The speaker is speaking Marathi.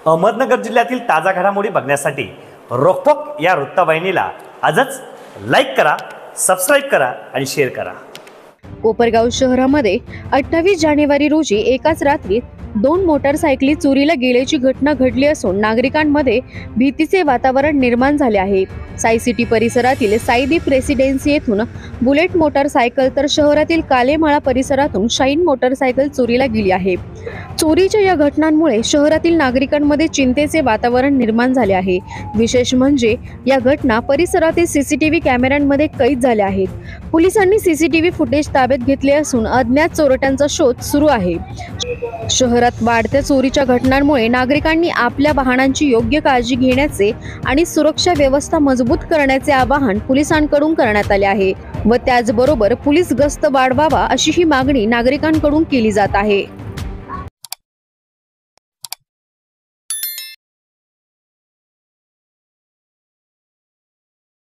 अहमदनगर जिल्ह्यातील ताजा घडामोडी बघण्यासाठी रोखोक या वृत्तवाहिनीला आजच लाईक करा, सबस्क्राईब करा आणि शेअर करा। कोपरगाव शहरामध्ये 28 जानेवारी रोजी एकाच रात्रीत 2 मोटारसायकली चोरीला गेल्याची घटना घडली असून नागरिकांमध्ये भीतीचे वातावरण निर्माण झाले आहे। साई सिटी परिसरातील साईदीप रेसिडेन्सी येथून बुलेट मोटारसायकल तर शहरातील कालेमाळा परिसरातून शाईन मोटारसायकल चोरीला गेली आहे। चोरीच्या या घटनांमुळे शहरातील नागरिकांमध्ये चिंतेचे वातावरण निर्माण झाले आहे। विशेष म्हणजे या घटना परिसरातील सीसीटीव्ही कॅमेऱ्यांमध्ये कैद झाल्या आहेत। पोलिसांनी सीसीटीव्ही फुटेज ताब्यात घेतले असून अज्ञात चोरट्यांचा शोध सुरू आहे। शहरात वाढत्या चोरीच्या घटनांमुळे नागरिकांनी आपल्या वाहनांची योग्य काळजी घेण्याचे आणि सुरक्षा व्यवस्था मजबूत करण्याचे आवाहन पोलिसांकडून करण्यात आले आहे व त्याचबरोबर पोलीस गस्त वाढवावा अशी ही मागणी नागरिकांकडून केली जात आहे।